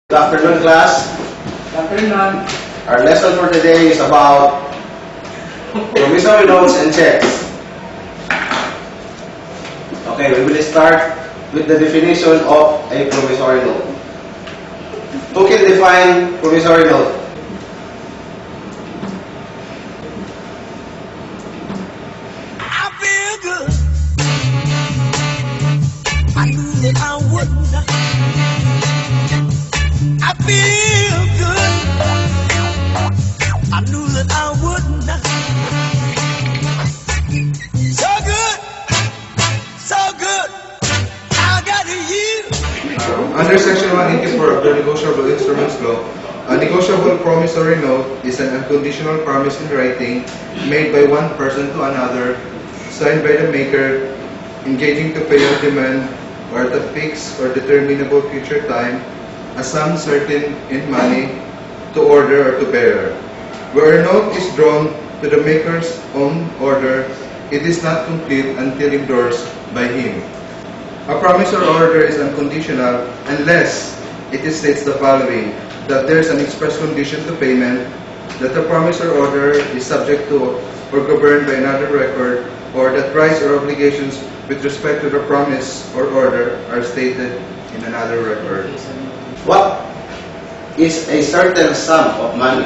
Good afternoon, class. Good afternoon. Our lesson for today is about promissory notes and checks. Okay, we will start with the definition of a promissory note. Who can define promissory note? I feel good. I knew that I would not. I feel good. I knew that I would not. So good. So good. I got you. Under Section 184 of the Negotiable Instruments Law, a negotiable promissory note is an unconditional promise in writing made by one person to another, signed by the maker, engaging to pay on demand or at a fixed or determinable future time, a sum certain in money, to order or to bearer. Where a note is drawn to the maker's own order, it is not complete until endorsed by him. A promise or order is unconditional unless it states the following: that there is an express condition to payment, that the promise or order is subject to or governed by another record, or that rights or obligations with respect to the promise or order are stated in another record. What is a certain sum of money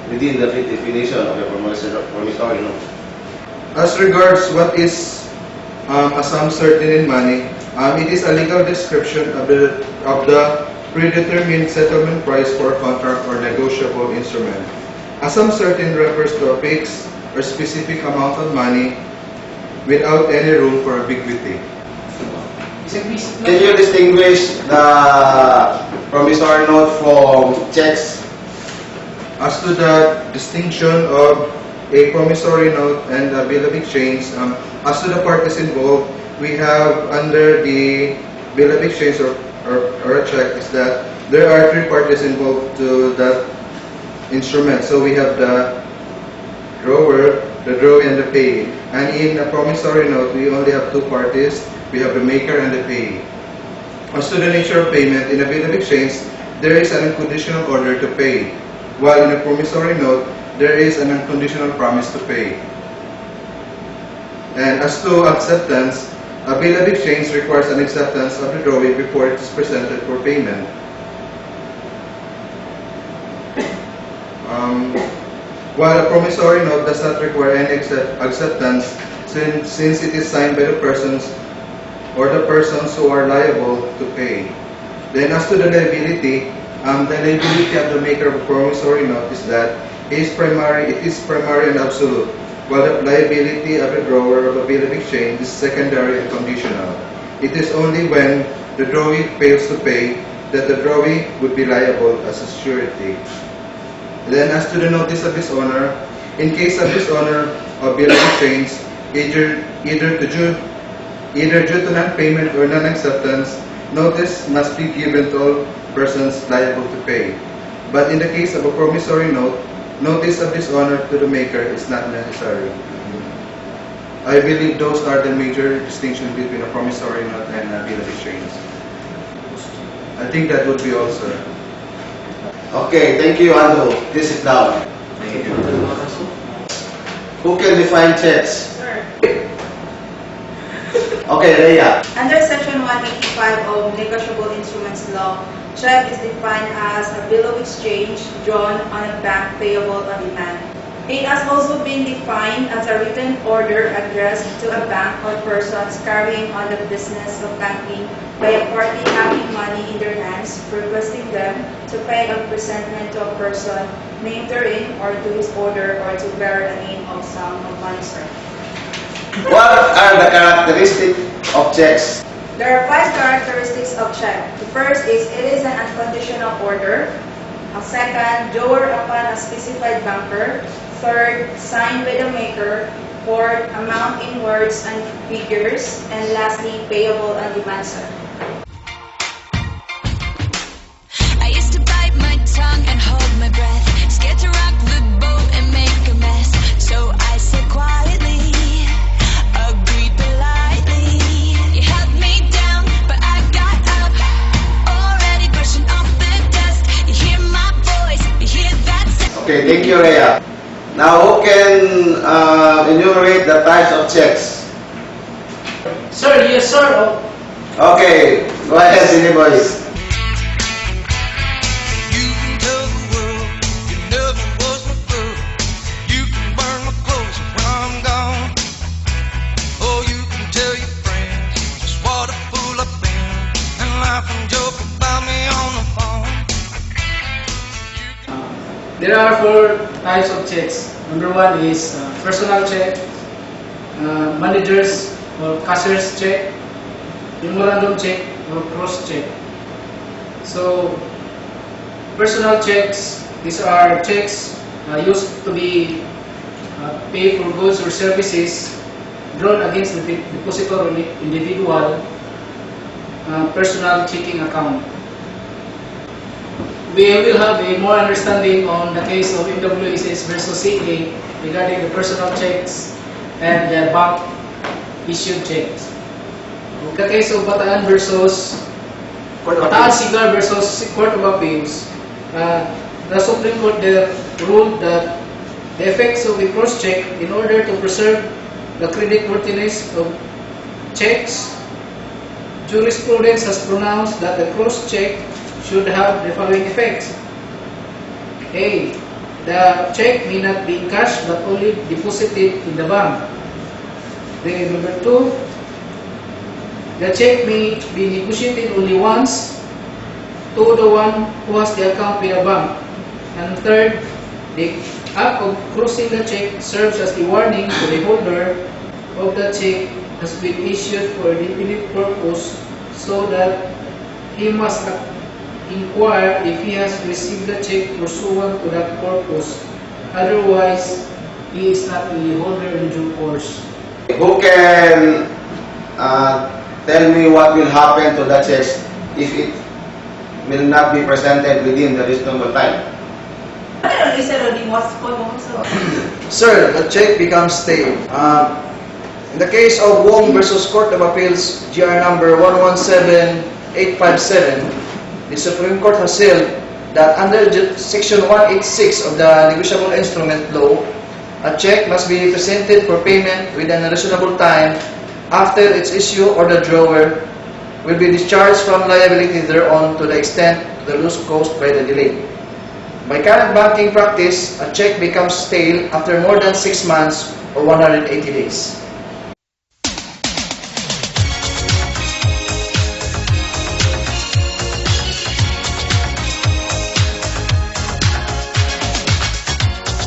within the definition of a promissory note? As regards what is a sum certain in money, it is a legal description of the predetermined settlement price for a contract or negotiable instrument. A sum certain refers to a fixed or specific amount of money without any room for ambiguity. Can you distinguish the promissory note from checks? As to the distinction of a promissory note and a bill of exchange, as to the parties involved, we have under the bill of exchange or a check is that there are three parties involved to that instrument. So we have the drawer, the drawee, and the payee. And in a promissory note, we only have two parties. We have the maker and the payee. As to the nature of payment, in a bill of exchange, there is an unconditional order to pay, while in a promissory note, there is an unconditional promise to pay. And as to acceptance, a bill of exchange requires an acceptance of the drawee before it is presented for payment. While a promissory note does not require any acceptance, since it is signed by the persons or the persons who are liable to pay. Then as to the liability of the maker of a promissory note is that it is primary and absolute, while the liability of the drawer of a bill of exchange is secondary and conditional. It is only when the drawee fails to pay that the drawee would be liable as a surety. Then as to the notice of dishonor, in case of dishonor of bill of exchange, either due to non-payment or non-acceptance, notice must be given to all persons liable to pay. But in the case of a promissory note, notice of dishonor to the maker is not necessary. I believe those are the major distinctions between a promissory note and a bill of exchange. I think that would be all, sir. Okay, thank you, Ando. Please sit down. Who can define checks? Sir. Okay, Rhea. Under Section 185 of Negotiable Instruments Law, check is defined as a bill of exchange drawn on a bank payable on demand. It has also been defined as a written order addressed to a bank or persons carrying on the business of banking by a party having money in their hands, requesting them to pay a presentment to a person named therein or to his order or to bear a name of sum of money, sir. What are the characteristics of checks? There are 5 characteristics of check. The first is it is an unconditional order. Second, drawer upon a specified banker. Third, signed by the maker. Fourth, amount in words and figures. And lastly, payable on demand, sir. I used to bite my tongue and hold my breath, scared to rock the boat and make a mess. So I said quietly, agreed politely. You held me down, but I got up, already brushing off Okay, thank you, Rhea. Now, who can enumerate the types of checks? Sir, yes sir. Oh, Okay, go ahead, Billy Boys. You can tell the world you never was my girl. You can burn my clothes when I'm gone. Oh, you can tell your friends just what a fool I've been and laugh and joke about me on the phone. there are 4 types of checks. Number 1 is personal check, managers or cashier's check, memorandum check or cross check. So personal checks, these are checks used to be paid for goods or services drawn against the depositor or individual personal checking account. We will have a more understanding on the case of MWSS versus CA regarding the personal checks and the bank issued checks. The case of Bataan versus Bataan Sigar versus Court of Appeals, the Supreme Court there ruled that the effects of the cross-check in order to preserve the creditworthiness of checks, jurisprudence has pronounced that the cross-check should have the following effects. A. The check may not be in cash but only deposited in the bank. Then number 2, the check may be negotiated only once to the one who has the account with the bank. And third, the act of crossing the check serves as the warning to the holder of the check has been issued for a definite purpose so that he must inquire if he has received the check pursuant to that purpose. Otherwise, he is not the holder in due course. Who can tell me what will happen to the checks if it will not be presented within the reasonable time? Sir, the check becomes stale. In the case of Wong versus Court of Appeals, GR number 117857, the Supreme Court has held that under Section 186 of the Negotiable Instrument Law, a check must be presented for payment within a reasonable time after its issue or the drawer will be discharged from liability thereon to the extent of the loss caused by the delay. By current banking practice, a check becomes stale after more than 6 months or 180 days.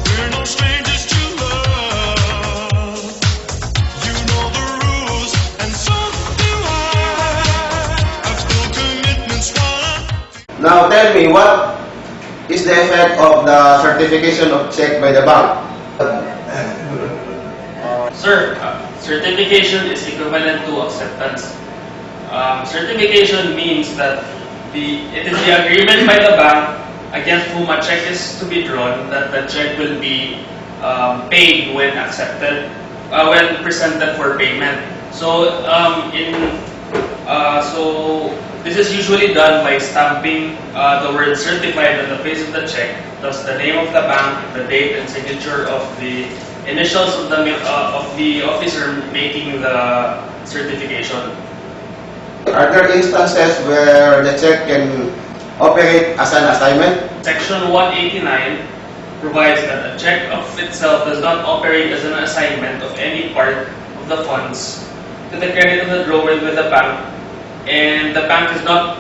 We're no strangers to love. You know the rules, and so do I. I've still commitments while Now tell me, what is the effect of the certification of check by the bank? Sir, certification is equivalent to acceptance. Certification means that it is the agreement by the bank against whom a check is to be drawn that the check will be paid when accepted, when presented for payment. So, this is usually done by stamping the word certified on the face of the check, thus the name of the bank, the date and signature of the initials of the officer making the certification. Are there instances where the check can operate as an assignment? Section 189 provides that a check of itself does not operate as an assignment of any part of the funds to the credit of the drawer with the bank, and the bank is not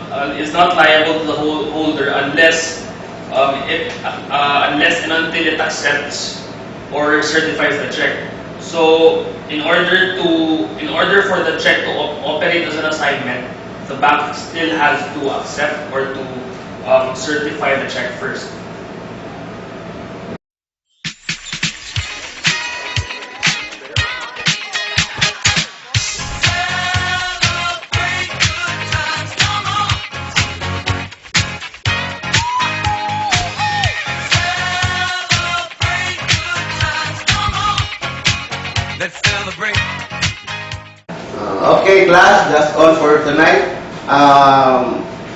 liable to the holder unless unless and until it accepts or certifies the check. So, in order for the check to operate as an assignment, the bank still has to accept or to certify the check first. let's celebrate. Okay, class, that's all for tonight.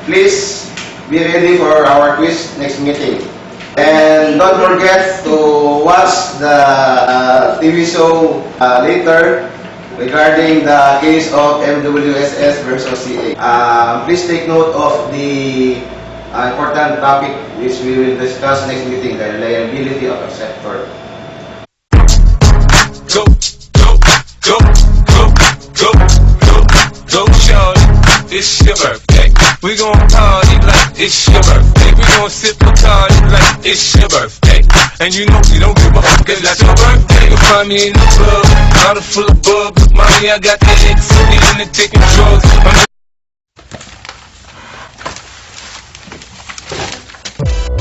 Please be ready for our quiz next meeting. And don't forget to watch the TV show later regarding the case of MWSS versus CA. Please take note of the important topic which we will discuss next meeting, the reliability of a sector. Go, go, go, go, go, go, go, shorty. It's your birthday. We gon' party like it's your birthday. We gon' sip a party like it's your birthday. And you know we don't give a fuck 'cause that's your birthday. You'll find me in the club, bottle full of bub. Mommy, I got the X, in the taking drugs.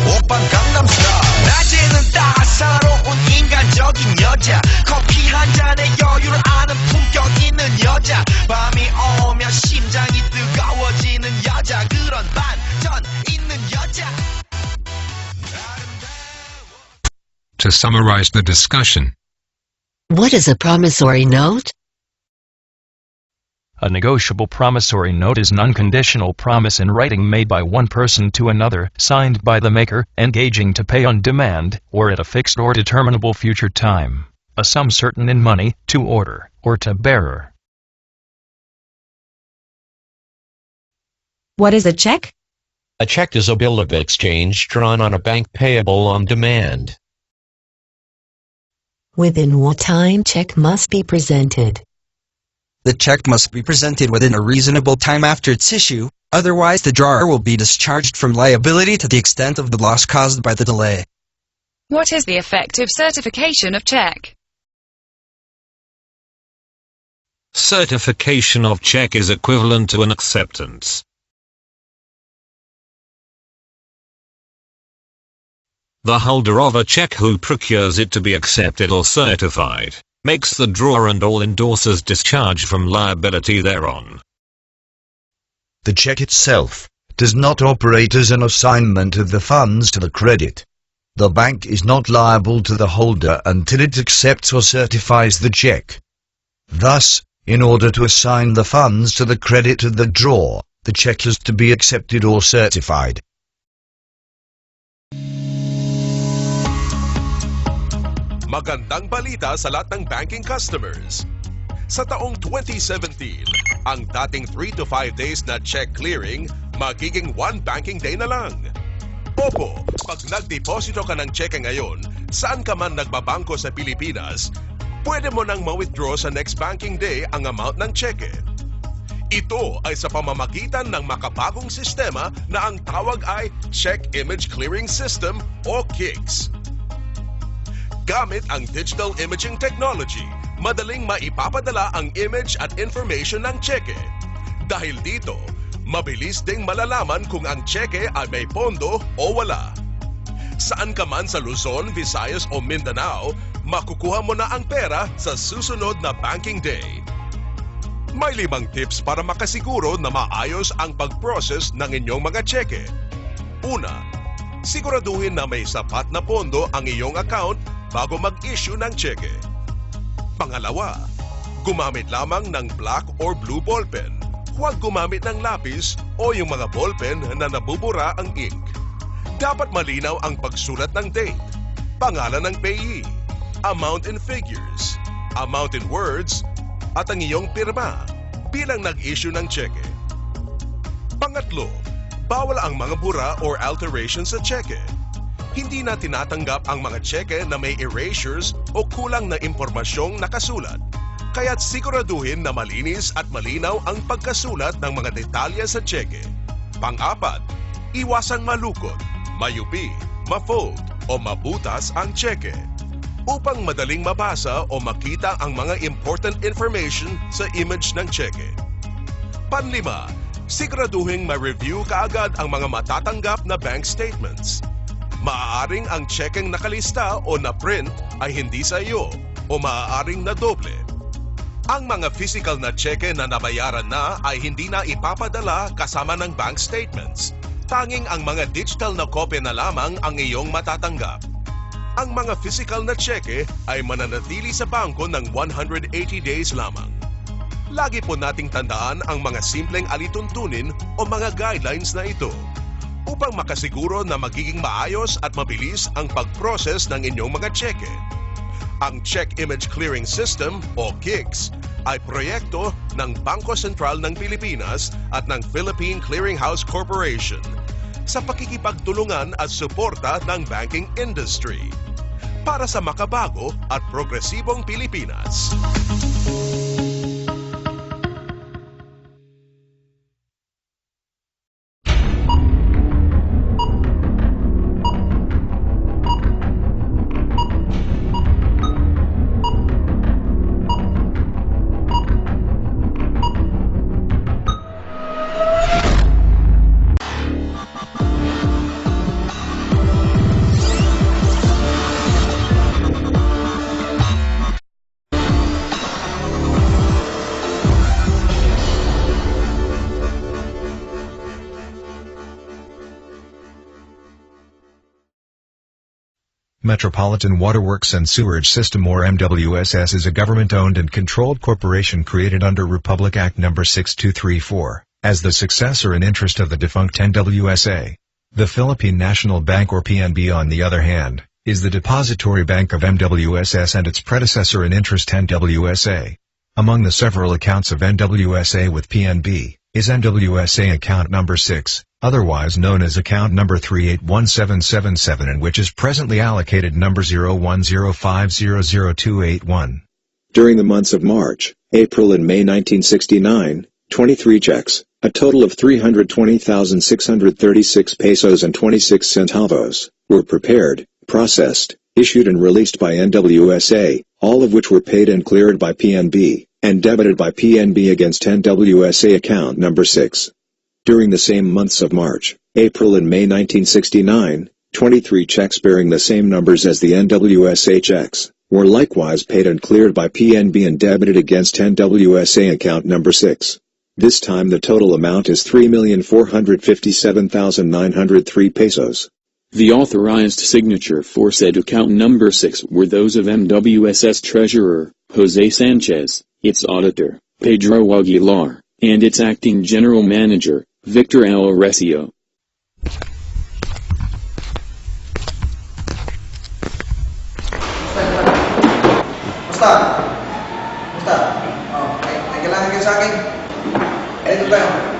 오빤 강남스타일 낮에는 따사로운 인간적인 여자 커피 한 잔에 여유를 아는 품격 있는 여자 밤이 오면 심장이 뜨거워지는 여자 그런 반전 있는 여자 To summarize the discussion, what is a promissory note? A negotiable promissory note is an unconditional promise in writing made by one person to another, signed by the maker, engaging to pay on demand, or at a fixed or determinable future time, a sum certain in money, to order, or to bearer. What is a check? A check is a bill of exchange drawn on a bank payable on demand. Within what time check must be presented? The check must be presented within a reasonable time after its issue, otherwise the drawer will be discharged from liability to the extent of the loss caused by the delay. What is the effective certification of check? certification of check is equivalent to an acceptance. The holder of a check who procures it to be accepted or certified, makes the drawer and all endorsers discharge from liability thereon. The check itself does not operate as an assignment of the funds to the credit. The bank is not liable to the holder until it accepts or certifies the check. Thus, in order to assign the funds to the credit of the drawer, the check has to be accepted or certified. Magandang balita sa lahat ng banking customers. Sa taong 2017, ang dating 3 to 5 days na check clearing magiging 1 banking day na lang. Opo, pag nagdeposito ka ng cheque ngayon, saan ka man nagbabangko sa Pilipinas, pwede mo nang ma-withdraw sa next banking day ang amount ng cheque. Ito ay sa pamamagitan ng makabagong sistema na ang tawag ay Check Image Clearing System o KICS. Gamit ang digital imaging technology, madaling maipapadala ang image at information ng cheque. Dahil dito, mabilis ding malalaman kung ang cheque ay may pondo o wala. Saan ka man sa Luzon, Visayas o Mindanao, makukuha mo na ang pera sa susunod na banking day. May 5 tips para makasiguro na maayos ang pag-process ng inyong mga cheque. Una, siguraduhin na may sapat na pondo ang iyong account bago mag-issue ng cheque. Pangalawa, gumamit lamang ng black or blue ballpen. Huwag gumamit ng lapis o yung mga ballpen na nabubura ang ink. Dapat malinaw ang pagsulat ng date, pangalan ng payee, amount in figures, amount in words, at ang iyong pirma bilang nag-issue ng cheque. Pangatlo, bawal ang mga bura or alterations sa cheque. Hindi na tinatanggap ang mga cheque na may erasures o kulang na impormasyong nakasulat. Kaya't siguraduhin na malinis at malinaw ang pagkasulat ng mga detalye sa cheque. Pang-apat, iwasang malukot, mayupi, ma-fold o mabutas ang cheque upang madaling mabasa o makita ang mga important information sa image ng cheque. Panlima, siguraduhin ma-review kaagad ang mga matatanggap na bank statements. Maaaring ang checkeng nakalista o na-print ay hindi sa iyo o maaaring na doble. Ang mga physical na cheque na nabayaran na ay hindi na ipapadala kasama ng bank statements. Tanging ang mga digital na kopya na lamang ang iyong matatanggap. Ang mga physical na cheque ay mananatili sa bangko ng 180 days lamang. Lagi po nating tandaan ang mga simpleng alituntunin o mga guidelines na ito. upang makasiguro na magiging maayos at mabilis ang pag-process ng inyong mga cheque. Ang Check Image Clearing System o KICS ay proyekto ng Bangko Sentral ng Pilipinas at ng Philippine Clearinghouse Corporation sa pakikipagtulungan at suporta ng banking industry para sa makabago at progresibong Pilipinas. Metropolitan Waterworks and Sewerage System or MWSS is a government-owned and controlled corporation created under Republic Act No. 6234, as the successor in interest of the defunct NWSA. The Philippine National Bank or PNB on the other hand, is the depository bank of MWSS and its predecessor in interest NWSA. Among the several accounts of NWSA with PNB, is NWSA account number 6, otherwise known as account number 381777 and which is presently allocated number 0105000281. During the months of March, April and May 1969, 23 checks, a total of 320,636 pesos and 26 centavos, were prepared, processed, issued and released by NWSA, all of which were paid and cleared by PNB, and debited by PNB against NWSA account number 6. During the same months of March, April and May 1969, 23 checks bearing the same numbers as the NWSA checks, were likewise paid and cleared by PNB and debited against NWSA account number 6. This time the total amount is 3,457,903 pesos. The authorized signature for said account number 6 were those of MWSS Treasurer, Jose Sanchez, its auditor, Pedro Aguilar, and its acting general manager, Victor L. Recio. Basta. Oh, may kailangan kayo sa akin. Ito tayo.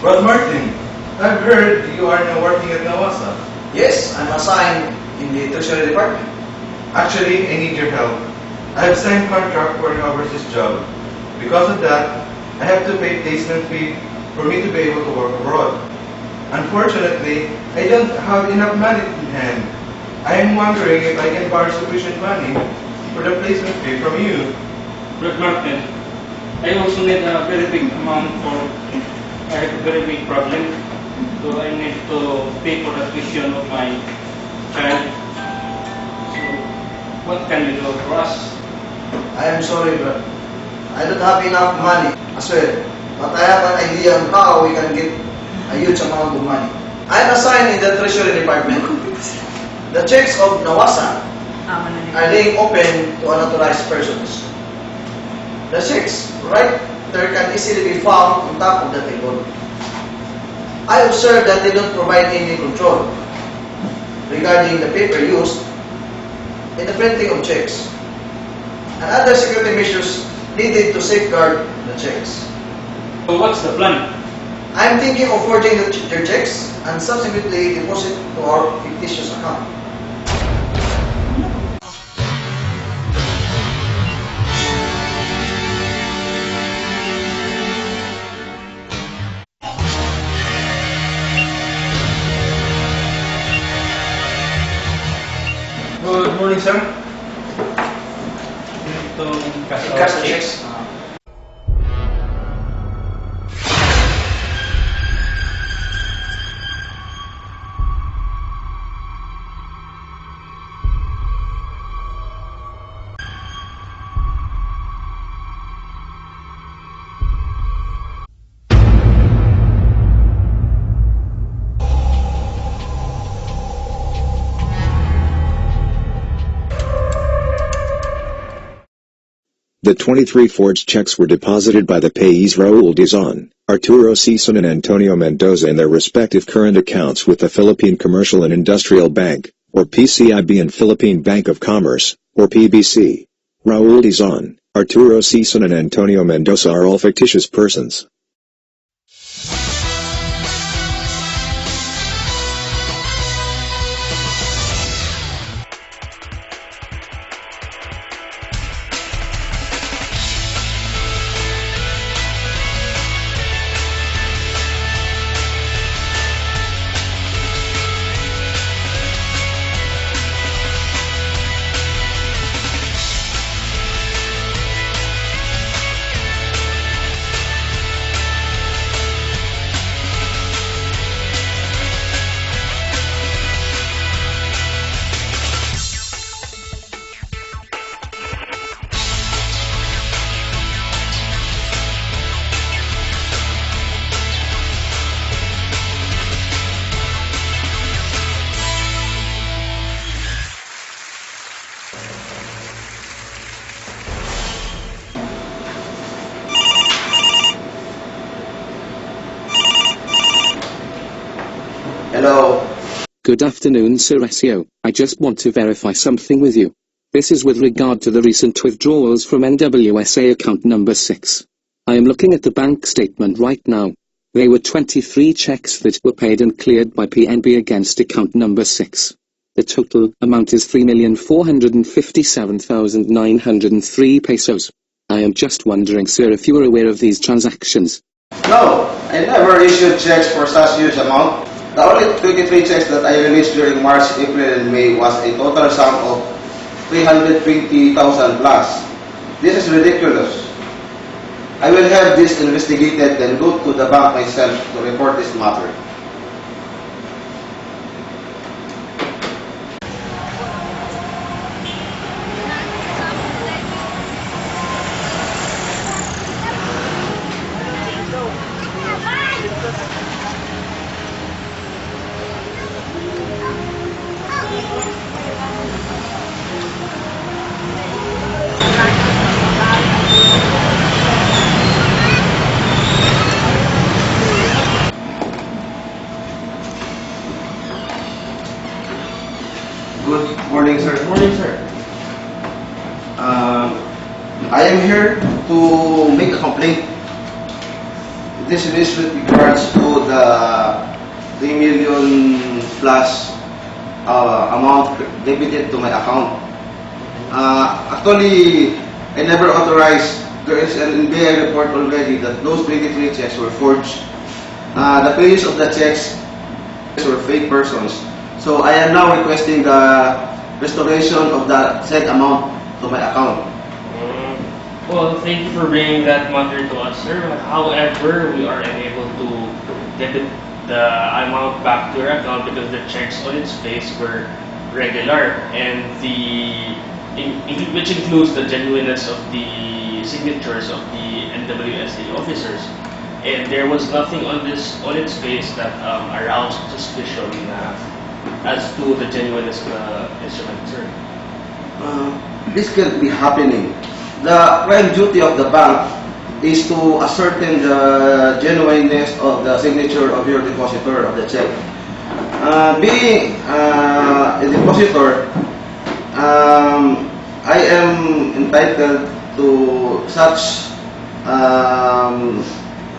Brother Martin, I've heard you are now working at Nawasa. Yes, I'm assigned in the Treasury Department. Actually, I need your help. I have signed contract for an overseas job. Because of that, I have to pay placement fee for me to be able to work abroad. Unfortunately, I don't have enough money in hand. I am wondering if I can borrow sufficient money for the placement fee from you. Brother Martin, I also need a very big amount for I have a very big problem, so I need to pay for the tuition of my child. So, what can you do for us? I am sorry, but I don't have enough money as well. But I have an idea on how we can get a huge amount of money. I am assigned in the Treasury Department. The checks of Nawasa are being open to unauthorized persons. The checks, right there, can easily be found on top of the table. I observe that they don't provide any control regarding the paper used in the printing of checks and other security measures needed to safeguard the checks. So what's the plan? I am thinking of forging their checks and subsequently deposit to our fictitious account. Good morning, sir. Cash checks. The 23 forged checks were deposited by the payees Raul Dizon, Arturo Sison and Antonio Mendoza in their respective current accounts with the Philippine Commercial and Industrial Bank, or PCIB, and Philippine Bank of Commerce, or PBC. Raul Dizon, Arturo Sison and Antonio Mendoza are all fictitious persons. Hello. Good afternoon, Sir Essio. I just want to verify something with you. This is with regard to the recent withdrawals from NWSA account number 6. I am looking at the bank statement right now. There were 23 checks that were paid and cleared by PNB against account number 6. The total amount is 3,457,903 pesos. I am just wondering, sir, if you are aware of these transactions. No, I never issued checks for such huge amount. The only 23 checks that I released during March, April, and May was a total sum of 320,000 plus. This is ridiculous. I will have this investigated and go to the bank myself to report this matter. Good morning, sir. Good morning, sir. I am here to make a complaint. This is with regards to the 3 million plus amount debited to my account. Actually, I never authorized. There is an NBI report already that those 23 checks were forged. The pages of the checks were fake persons. So I am now requesting the restoration of the said amount to my account. Well, thank you for bringing that matter to us, sir. However, we are unable to get the amount back to your account because the checks on its face were regular, and which includes the genuineness of the signatures of the NWSA officers. And there was nothing on its face that aroused suspicion as to the genuineness of the instrument, sir. This can't be happening. The prime duty of the bank is to ascertain the genuineness of the signature of your depositor of the check. Being a depositor, I am entitled to such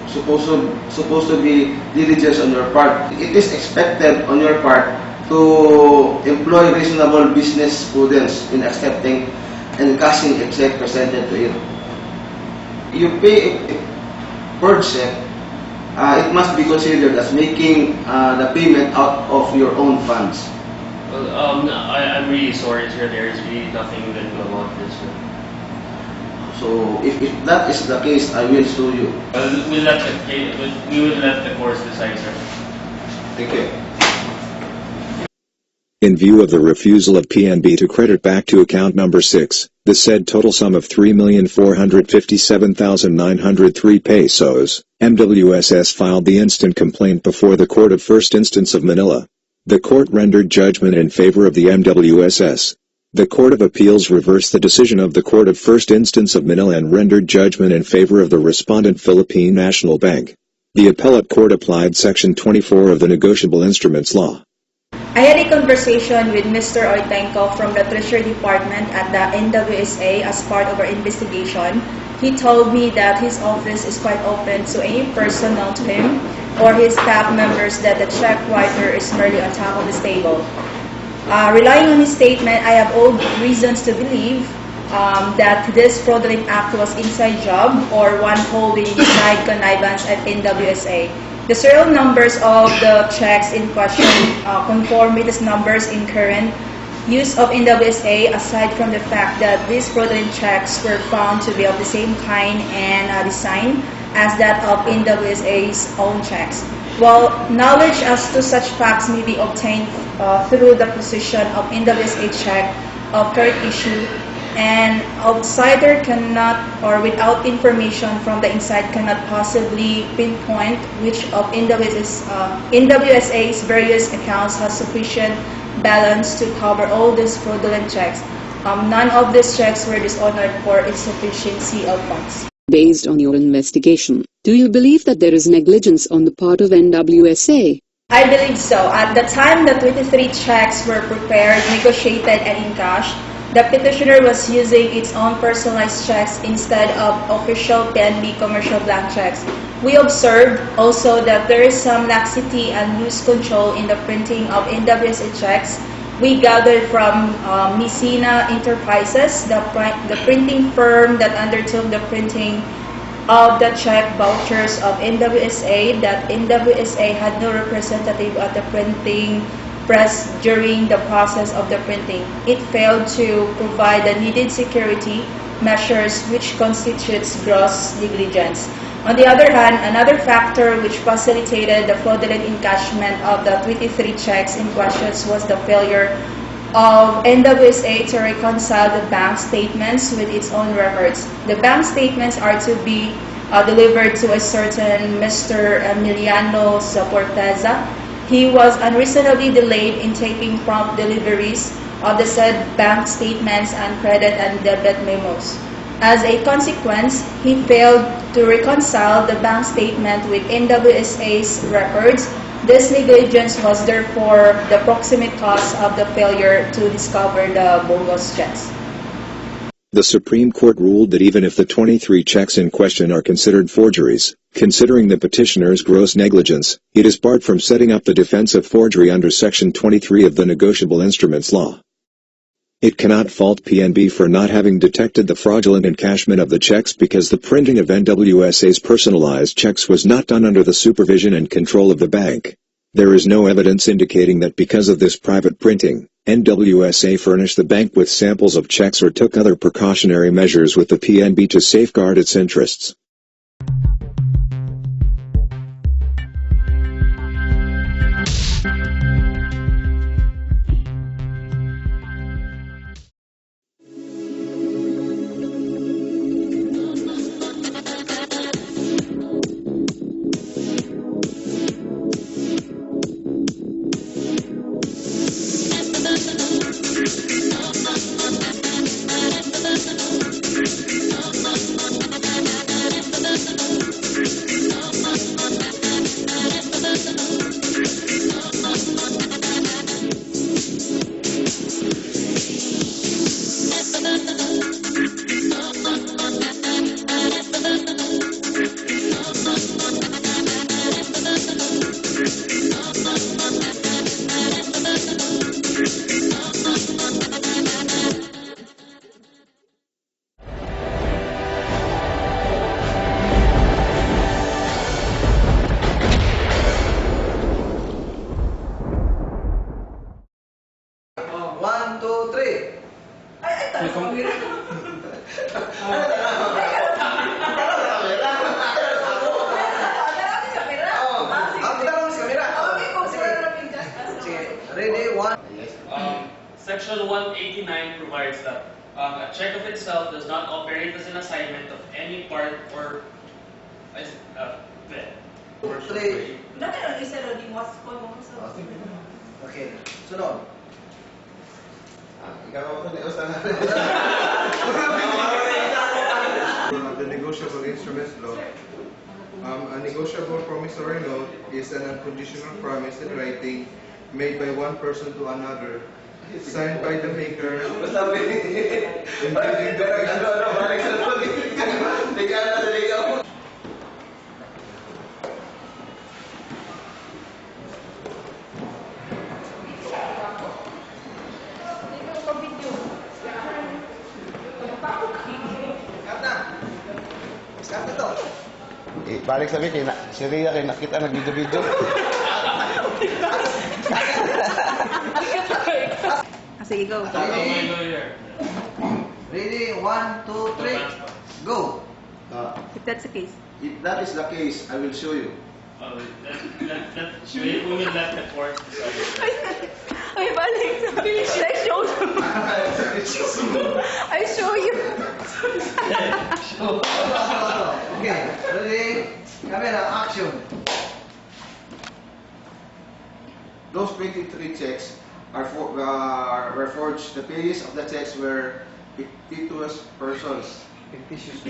supposed to be diligence on your part. It is expected on your part to employ reasonable business prudence in accepting and cashing a check presented to you. You pay a forged check, it must be considered as making the payment out of your own funds. Well, I'm really sorry, sir. There is really nothing we can do about this, sir. So, if that is the case, I will sue you. We will let the courts decide, sir. Thank you. In view of the refusal of PNB to credit back to account number 6, the said total sum of 3,457,903 pesos, MWSS filed the instant complaint before the Court of First Instance of Manila. The court rendered judgment in favor of the MWSS. The Court of Appeals reversed the decision of the Court of First Instance of Manila and rendered judgment in favor of the respondent Philippine National Bank. The appellate court applied Section 24 of the Negotiable Instruments Law. I had a conversation with Mr. Oitenko from the Treasury Department at the NWSA as part of our investigation. He told me that his office is quite open to any person known to him or his staff members that the check writer is merely on top of his table. Relying on his statement, I have all reasons to believe that this fraudulent act was inside job or one holding inside connivance at NWSA. The serial numbers of the checks in question conform with the numbers in current use of NWSA, aside from the fact that these fraudulent checks were found to be of the same kind and design as that of NWSA's own checks. While knowledge as to such facts may be obtained through the position of NWSA check of current issue, an outsider cannot, or without information from the inside, cannot possibly pinpoint which of NWSA's various accounts has sufficient balance to cover all these fraudulent checks. None of these checks were dishonored for insufficiency of funds. Based on your investigation, do you believe that there is negligence on the part of NWSA? I believe so. At the time the 23 checks were prepared, negotiated, and in cash, the petitioner was using its own personalized checks instead of official PNB commercial blank checks. We observed also that there is some laxity and loose control in the printing of NWSA checks. We gathered from Messina Enterprises, the printing firm that undertook the printing of the check vouchers of NWSA, that NWSA had no representative at the printing press during the process of the printing. It failed to provide the needed security measures, which constitutes gross negligence. On the other hand, another factor which facilitated the fraudulent encashment of the 23 checks in questions was the failure of NWSA to reconcile the bank statements with its own records. The bank statements are to be delivered to a certain Mr. Emiliano Zaporteza. He was unreasonably delayed in taking prompt deliveries of the said bank statements and credit and debit memos. As a consequence, he failed to reconcile the bank statement with NWSA's records. This negligence was therefore the proximate cause of the failure to discover the bogus checks. The Supreme Court ruled that even if the 23 checks in question are considered forgeries, considering the petitioner's gross negligence, it is barred from setting up the defense of forgery under Section 23 of the Negotiable Instruments Law. It cannot fault PNB for not having detected the fraudulent encashment of the checks because the printing of NWSA's personalized checks was not done under the supervision and control of the bank. There is no evidence indicating that because of this private printing, NWSA furnished the bank with samples of checks or took other precautionary measures with the PNB to safeguard its interests. Section 189 provides that a check of itself does not operate as an assignment of any part or Okay, sunod. The negotiable instruments law. A negotiable promissory note is an unconditional promise in writing made by one person to another, signed by the maker, Balik sa Vicky, si Rhea kayo nakita nag-video-video. Sige, go. Ready? 1, 2, 3, go! If that's the case. If that is the case, I will show you. We will let the court decide. Ay, balik. I show you. I show you. Okay, ready? Camera, action! Those 23 checks were forged. The pages of the checks were fictitious persons. Fictitious.